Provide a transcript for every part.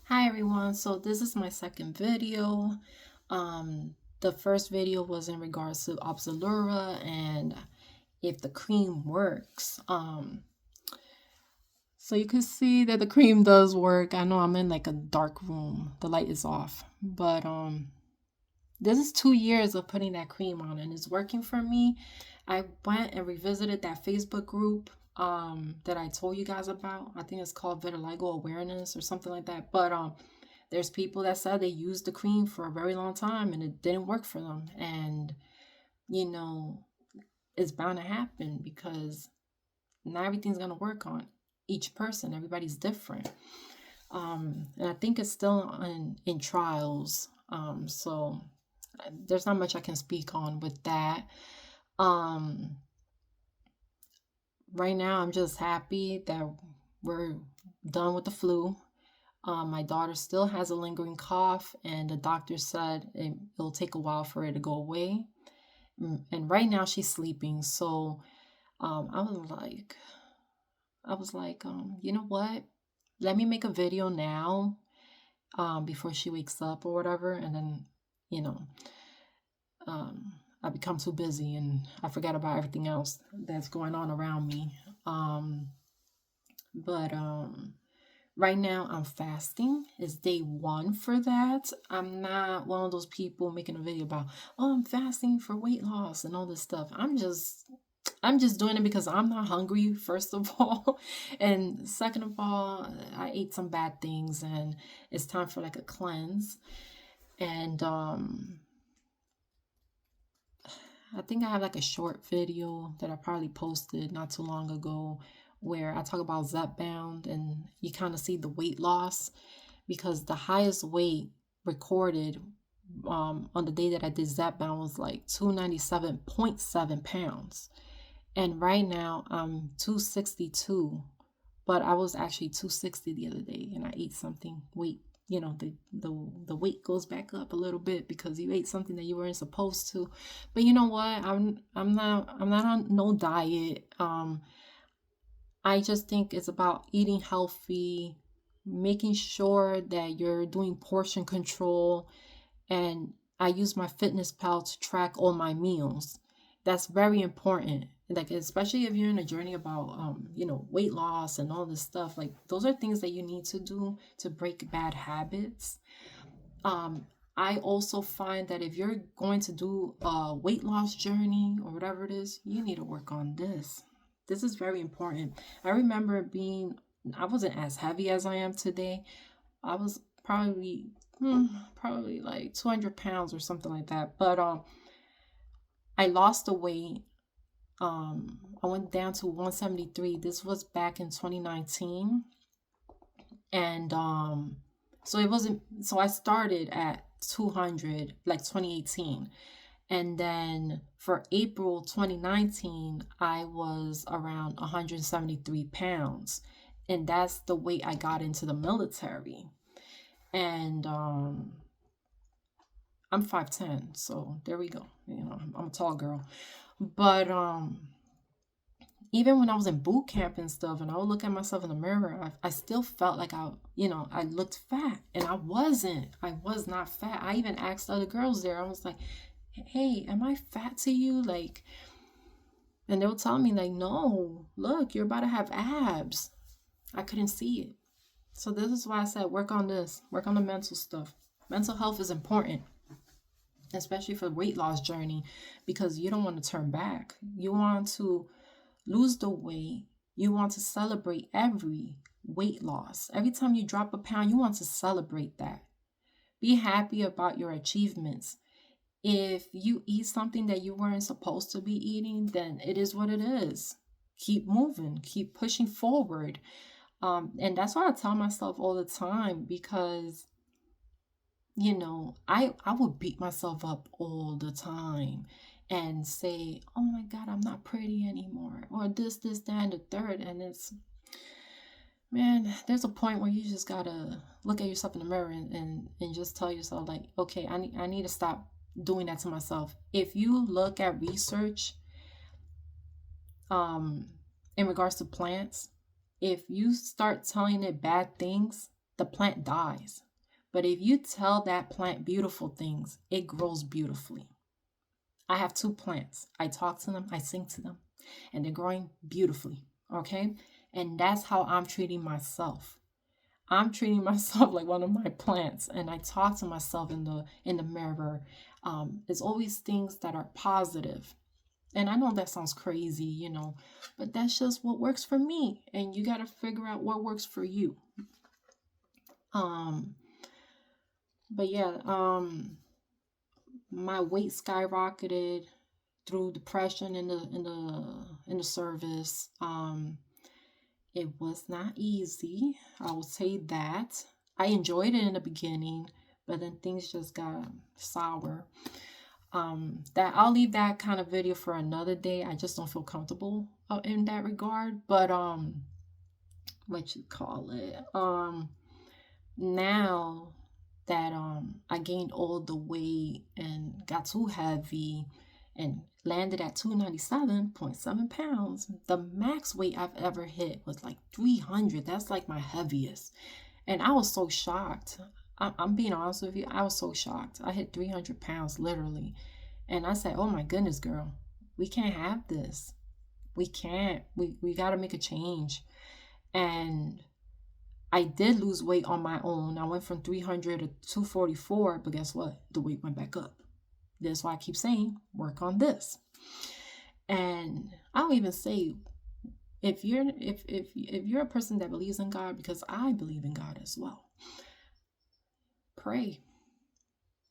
Hi everyone, so this is my second video. The first video was in regards to Opzelura and if the cream works. So you can see that the cream does work. I know I'm in like a dark room. The light is off. But this is 2 years of putting that cream on and it's working for me. I went and revisited that Facebook group that I told you guys about. I think it's called Vitiligo Awareness or something like that. But there's people that said they used the cream for a very long time and it didn't work for them. And, you know, it's bound to happen because not everything's going to work on each person. Everybody's different. And I think it's still in trials. So there's not much I can speak on with that. Um, right now, I'm just happy that we're done with the flu. My daughter still has a lingering cough, and the doctor said it'll take a while for it to go away. And right now she's sleeping, so I was like, you know what? Let me make a video now, before she wakes up or whatever, and then, you know, I become too busy and I forget about everything else that's going on around me. Um, but Right now, I'm fasting. It's day one for that. I'm not one of those people making a video about, oh, I'm fasting for weight loss and all this stuff. I'm just doing it because I'm not hungry, first of all. And second of all, I ate some bad things and it's time for like a cleanse. And I think I have like a short video that I probably posted not too long ago where I talk about Zepbound and you kind of see the weight loss because the highest weight recorded on the day that I did Zepbound was like 297.7 pounds. And right now I'm 262, but I was actually 260 the other day and I ate something. Weight, the weight goes back up a little bit because you ate something that you weren't supposed to. But you know what? I'm not on no diet. I just think it's about eating healthy, making sure that you're doing portion control, and I use my fitness pal to track all my meals. That's very important. Like especially if you're in a journey about weight loss and all this stuff, like those are things that you need to do to break bad habits. Um I also find that if you're going to do a weight loss journey or whatever it is, you need to work on this. This is very important. I remember I wasn't as heavy as I am today. I was probably like 200 pounds or something like that. But I lost the weight. I went down to 173. This was back in 2019. And so it wasn't so I started at 200 like 2018. And then for April 2019, I was around 173 pounds. And that's the weight I got into the military. And I'm 5'10", so there we go. I'm a tall girl. But even when I was in boot camp and stuff, and I would look at myself in the mirror, I still felt like I looked fat, and I wasn't. I was not fat. I even asked other girls there. I was like, "Hey, am I fat to you?" Like, and they would tell me like, "No, look, you're about to have abs." I couldn't see it. So this is why I said work on this, work on the mental stuff. Mental health is important, especially for weight loss journey, because you don't want to turn back. You want to lose the weight. You want to celebrate every weight loss. Every time you drop a pound, you want to celebrate that. Be happy about your achievements. If you eat something that you weren't supposed to be eating, then it is what it is. Keep moving, keep pushing forward. And that's what I tell myself all the time because I would beat myself up all the time and say, oh my God, I'm not pretty anymore, or this, that, and the third. And man, there's a point where you just gotta look at yourself in the mirror and just tell yourself, like, okay, I need to stop doing that to myself. If you look at research, um, in regards to plants, if you start telling it bad things, the plant dies. But if you tell that plant beautiful things, it grows beautifully. I have 2 plants. I talk to them, I sing to them, and they're growing beautifully. Okay? And that's how I'm treating myself. I'm treating myself like one of my plants, and I talk to myself in the mirror. It's always things that are positive. And I know that sounds crazy, but that's just what works for me. And you got to figure out what works for you. Um, but yeah, my weight skyrocketed through depression in the service. It was not easy. I will say that. I enjoyed it in the beginning, but then things just got sour. That I'll leave that kind of video for another day. I just don't feel comfortable in that regard. But what you call it? Now that I gained all the weight and got too heavy and landed at 297.7 pounds. The max weight I've ever hit was like 300. That's like my heaviest. And I was so shocked. I'm being honest with you. I was so shocked. I hit 300 pounds literally. And I said, oh my goodness, girl, we can't have this. We can't. We got to make a change. And I did lose weight on my own. I went from 300 to 244, but guess what? The weight went back up. That's why I keep saying, work on this. And I'll even say, if you're a person that believes in God, because I believe in God as well, pray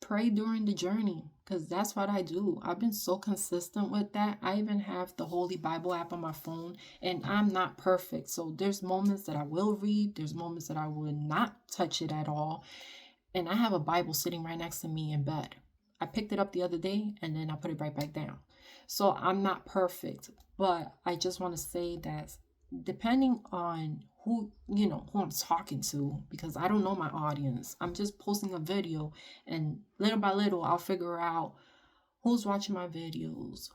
during the journey, because that's what I do. I've been so consistent with that. I even have the Holy Bible app on my phone, and I'm not perfect. So there's moments that I will read. There's moments that I will not touch it at all. And I have a Bible sitting right next to me in bed. I picked it up the other day, and then I put it right back down. So I'm not perfect, but I just want to say that depending on who I'm talking to, because I don't know my audience. I'm just posting a video, and little by little I'll figure out who's watching my videos,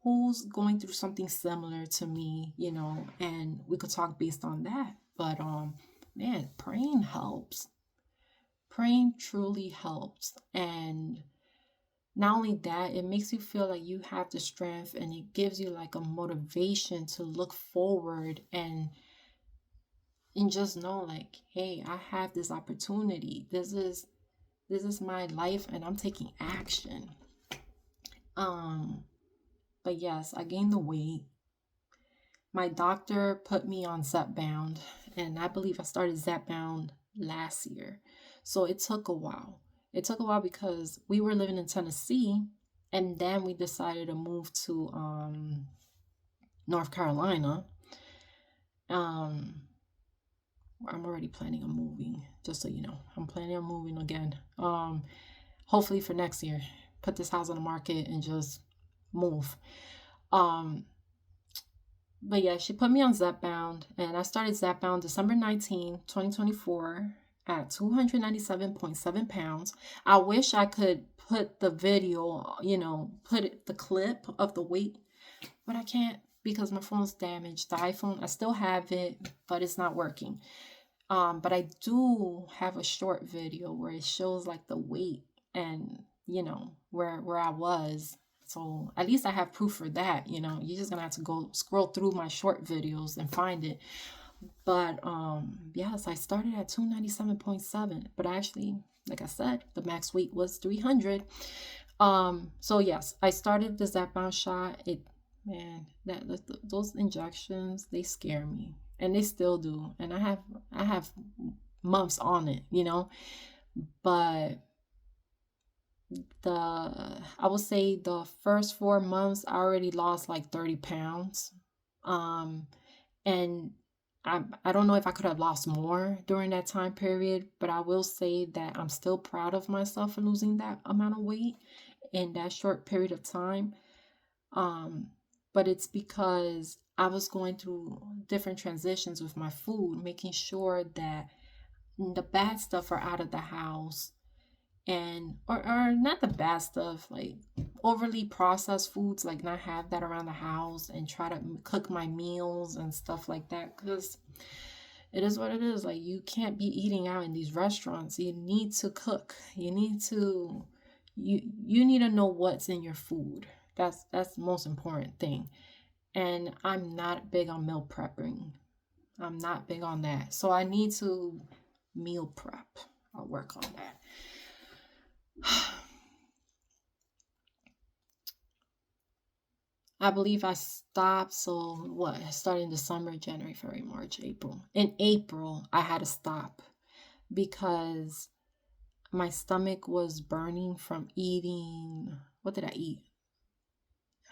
who's going through something similar to me, and we could talk based on that. But man, praying helps. Praying truly helps. And not only that, it makes you feel like you have the strength, and it gives you like a motivation to look forward and just know like, hey, I have this opportunity. This is my life, and I'm taking action. But yes, I gained the weight. My doctor put me on Zepbound, and I believe I started Zepbound last year. So it took a while. It took a while because we were living in Tennessee, and then we decided to move to North Carolina. I'm already planning on moving, just so you know. I'm planning on moving again. Hopefully for next year. Put this house on the market and just move. But yeah, she put me on Zepbound, and I started Zepbound December 19, 2024 at 297.7 pounds. I wish I could put the video, the clip of the weight, but I can't because my phone's damaged. The iPhone, I still have it, but it's not working. But I do have a short video where it shows like the weight and, where I was. So at least I have proof for that, You're just gonna have to go scroll through my short videos and find it. But yes, I started at 297.7, but actually, like I said, the max weight was 300. So yes, I started the Zepbound shot. Those injections, they scare me, and they still do. And I have months on it, but I would say the first 4 months I already lost like 30 pounds. And I don't know if I could have lost more during that time period, but I will say that I'm still proud of myself for losing that amount of weight in that short period of time. But it's because I was going through different transitions with my food, making sure that the bad stuff are out of the house, and or not the bad stuff, like overly processed foods, like not have that around the house, and try to cook my meals and stuff like that, because It is what it is. Like, you can't be eating out in these restaurants. You need to cook. You need to know what's in your food. That's the most important thing. And I'm not big on meal prepping. I'm not big on that. So I need to meal prep. I'll work on that. I believe I stopped. So what? Starting December, January, February, March, April. In April, I had to stop because my stomach was burning from eating. What did I eat?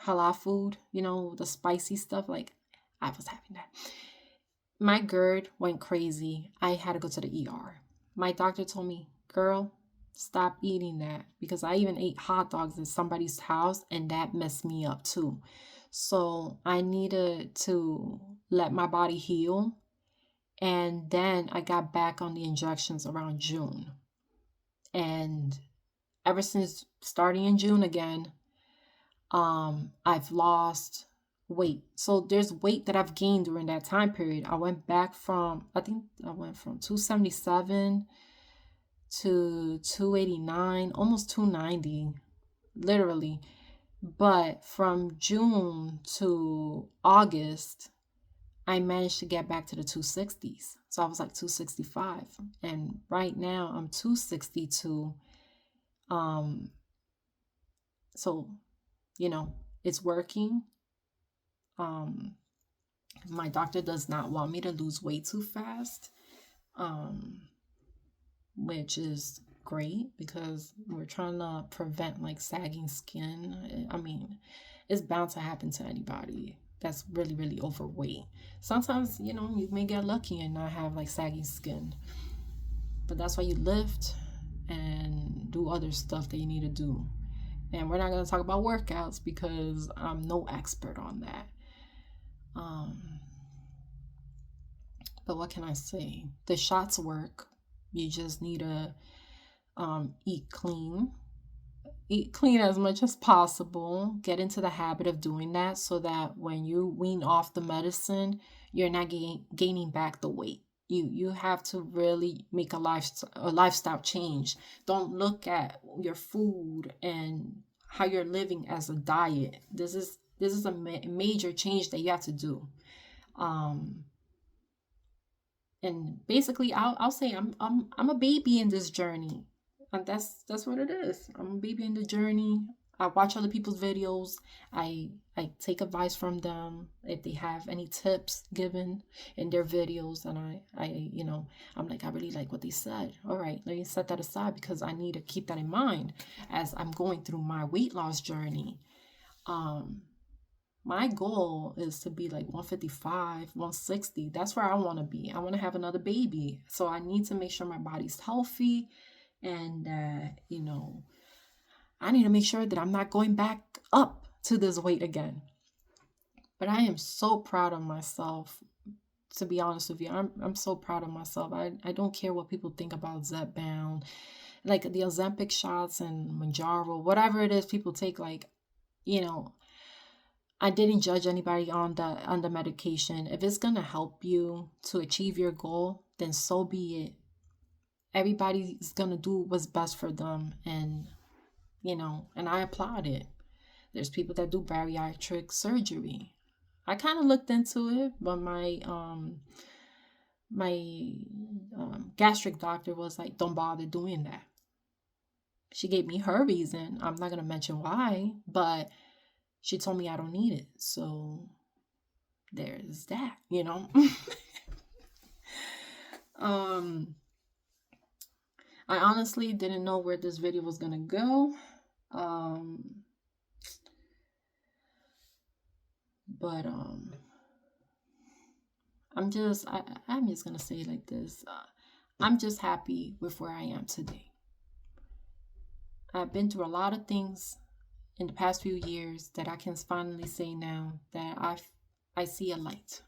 Halal food, the spicy stuff. Like, I was having that. My GERD went crazy. I had to go to the ER. My doctor told me, girl, stop eating that, because I even ate hot dogs in somebody's house and that messed me up too. So I needed to let my body heal. And then I got back on the injections around June. And ever since starting in June again, I've lost weight. So there's weight that I've gained during that time period. I went from 277 to 289, almost 290, literally. But from June to August, I managed to get back to the 260s. So I was like 265. And right now I'm 262. So, it's working. My doctor does not want me to lose weight too fast, which is great because we're trying to prevent like sagging skin. I mean, it's bound to happen to anybody that's really, really overweight. Sometimes, you may get lucky and not have like sagging skin, but that's why you lift and do other stuff that you need to do. And we're not going to talk about workouts because I'm no expert on that. But what can I say? The shots work. You just need to eat clean. Eat clean as much as possible. Get into the habit of doing that so that when you wean off the medicine, you're not gaining back the weight. You have to really make a lifestyle change. Don't look at your food and how you're living as a diet. This is a major change that you have to do. And basically, I'll say I'm a baby in this journey, and that's what it is. I'm a baby in the journey. I watch other people's videos. I take advice from them if they have any tips given in their videos, and I'm like, I really like what they said. All right, let me set that aside because I need to keep that in mind as I'm going through my weight loss journey. My goal is to be like 155, 160. That's where I want to be. I want to have another baby. So I need to make sure my body's healthy and I need to make sure that I'm not going back up to this weight again. But I am so proud of myself. To be honest with you, I'm so proud of myself. I don't care what people think about Zepbound, like the Ozempic shots and Manjaro, whatever it is people take. Like, I didn't judge anybody on the medication. If it's gonna help you to achieve your goal, then so be it. Everybody's gonna do what's best for them, and and I applaud it. There's people that do bariatric surgery. I kind of looked into it, but my gastric doctor was like, don't bother doing that. She gave me her reason. I'm not gonna mention why, but she told me I don't need it. So there's that, I honestly didn't know where this video was gonna go. But I'm just gonna say it like this. I'm just happy with where I am today. I've been through a lot of things in the past few years that I can finally say now that I see a light.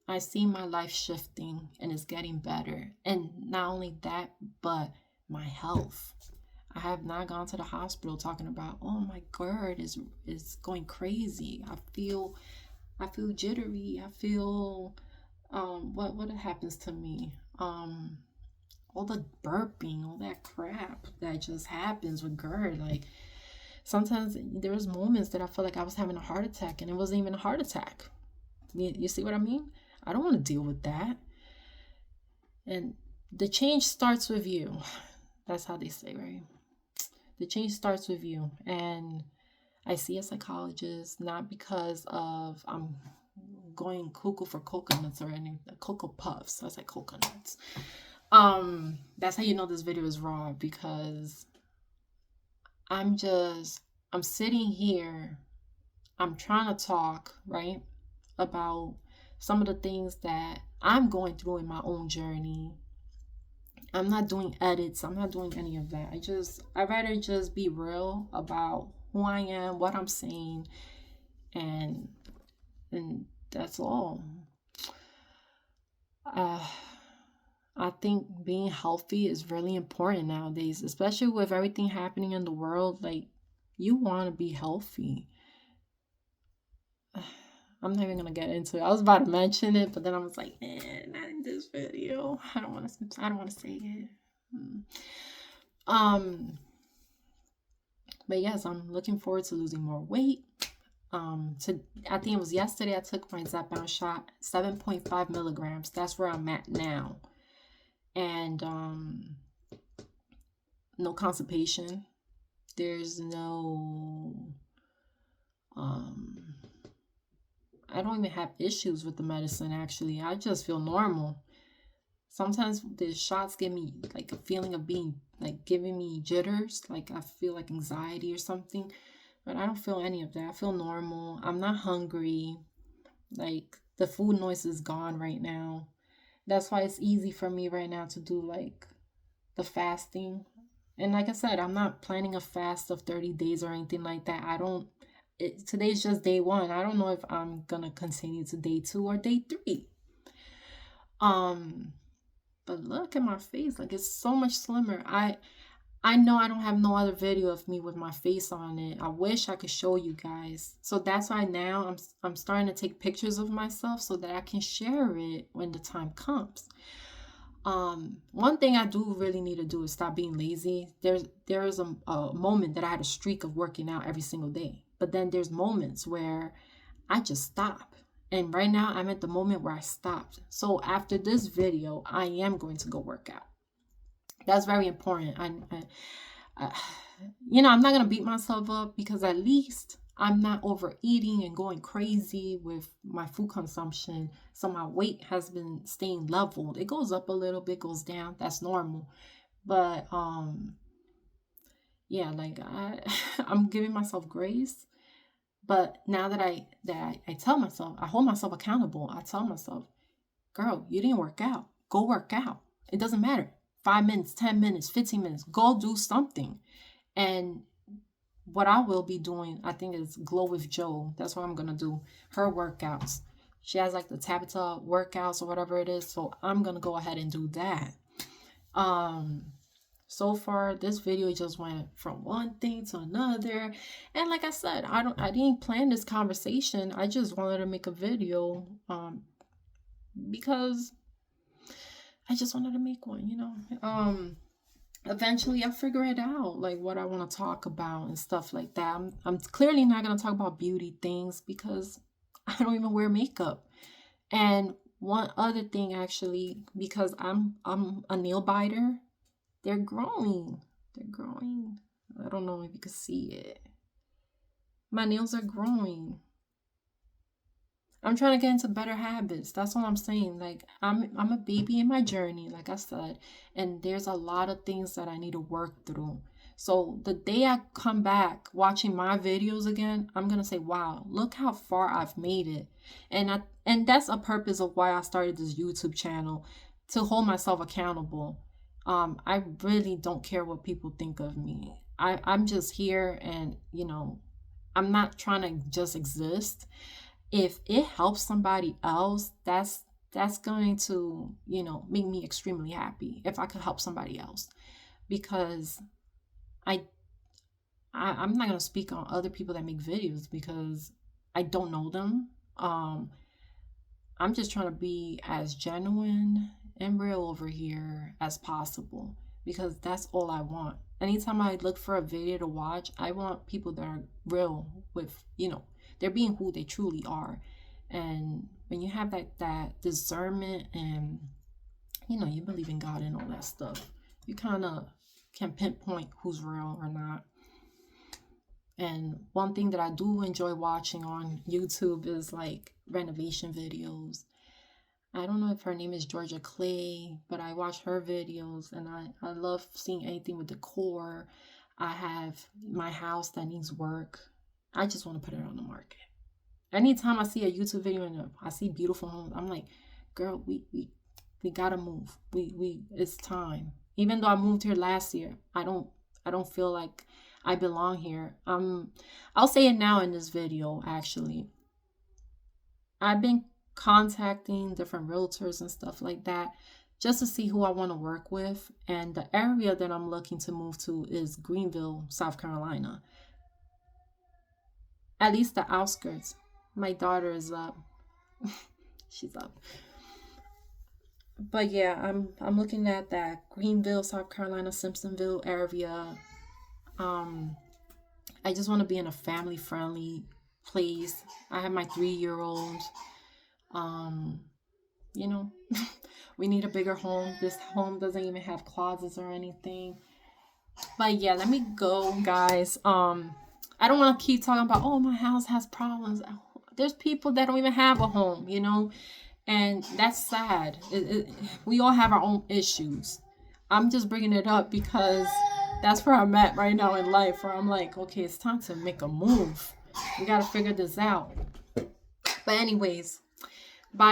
I see my life shifting and it's getting better. And not only that, but my health. I have not gone to the hospital talking about, oh, my GERD is going crazy. I feel jittery. I feel what happens to me? All the burping, all that crap that just happens with GERD. Like sometimes there was moments that I felt like I was having a heart attack and it wasn't even a heart attack. You see what I mean? I don't want to deal with that. And the change starts with you. That's how they say, right? The change starts with you. And I see a psychologist not because of I'm going cuckoo for coconuts or any cocoa puffs. I was like coconuts. That's how you know this video is raw, because I'm sitting here, I'm trying to talk, right, about some of the things that I'm going through in my own journey. I'm not doing edits. I'm not doing any of that. I'd rather just be real about who I am, what I'm saying, and that's all. I think being healthy is really important nowadays, especially with everything happening in the world. Like, you want to be healthy. I'm not even gonna get into it. I was about to mention it, but then I was like, not in this video. I don't want to say it. But yes, I'm looking forward to losing more weight. I think it was yesterday I took my Zepbound shot, 7.5 milligrams. That's where I'm at now. And no constipation. There's no I don't even have issues with the medicine, actually. I just feel normal. Sometimes the shots give me like a feeling of being like giving me jitters, like I feel like anxiety or something, but I don't feel any of that. I feel normal. I'm not hungry. Like, the food noise is gone right now. That's why it's easy for me right now to do like the fasting. And like I said, I'm not planning a fast of 30 days or anything like that. Today's just day 1. I don't know if I'm gonna continue to day 2 or day 3. But look at my face, like it's so much slimmer. I know I don't have no other video of me with my face on it. I wish I could show you guys. So that's why now I'm starting to take pictures of myself so that I can share it when the time comes. One thing I do really need to do is stop being lazy. There is a moment that I had a streak of working out every single day, but then there's moments where I just stop. And right now I'm at the moment where I stopped. So after this video, I am going to go work out. That's very important. I'm not gonna beat myself up, because at least I'm not overeating and going crazy with my food consumption. So my weight has been staying leveled. It goes up a little bit, goes down. That's normal. But yeah, like I'm giving myself grace. But now that I tell myself, I hold myself accountable. I tell myself, girl, you didn't work out. Go work out. It doesn't matter. 5 minutes, 10 minutes, 15 minutes. Go do something. And what I will be doing, I think, is Glow with Joe. That's what I'm going to do. Her workouts. She has like the Tabata workouts or whatever it is. So I'm going to go ahead and do that. So far, this video just went from one thing to another. And like I said, I didn't plan this conversation. I just wanted to make a video because I just wanted to make one, Eventually I'll figure it out, like what I want to talk about and stuff like that. I'm clearly not going to talk about beauty things because I don't even wear makeup. And one other thing, actually, because I'm a nail biter, they're growing. I don't know if you can see it. My nails are growing. I'm trying to get into better habits. That's what I'm saying. Like, I'm a baby in my journey, like I said, and there's a lot of things that I need to work through. So the day I come back watching my videos again, I'm gonna say, wow, look how far I've made it. And that's a purpose of why I started this YouTube channel, to hold myself accountable. I really don't care what people think of me. I'm just here, and I'm not trying to just exist. If it helps somebody else, that's going to make me extremely happy if I could help somebody else. Because I'm not going to speak on other people that make videos because I don't know them. I'm just trying to be as genuine and real over here as possible because that's all I want. Anytime I look for a video to watch, I want people that are real with, they're being who they truly are. And when you have that discernment and you believe in God and all that stuff, you kind of can pinpoint who's real or not. And one thing that I do enjoy watching on YouTube is like renovation videos. I don't know if her name is Georgia Clay, but I watch her videos and I love seeing anything with decor. I have my house that needs work. I just want to put it on the market. Anytime I see a YouTube video and I see beautiful homes, I'm like, girl, we gotta move. It's time. Even though I moved here last year, I don't feel like I belong here. I'll say it now in this video, actually. I've been contacting different realtors and stuff like that just to see who I want to work with. And the area that I'm looking to move to is Greenville, South Carolina. At least the outskirts. My daughter is up. She's up. But yeah, I'm looking at that Greenville, South Carolina, Simpsonville area. I just want to be in a family friendly place. I have my 3-year-old. We need a bigger home. This home doesn't even have closets or anything. But yeah, let me go, guys. I don't want to keep talking about, oh, my house has problems. There's people that don't even have a home, and that's sad. We all have our own issues. I'm just bringing it up because that's where I'm at right now in life, where I'm like, okay, it's time to make a move. We got to figure this out. But anyways, bye.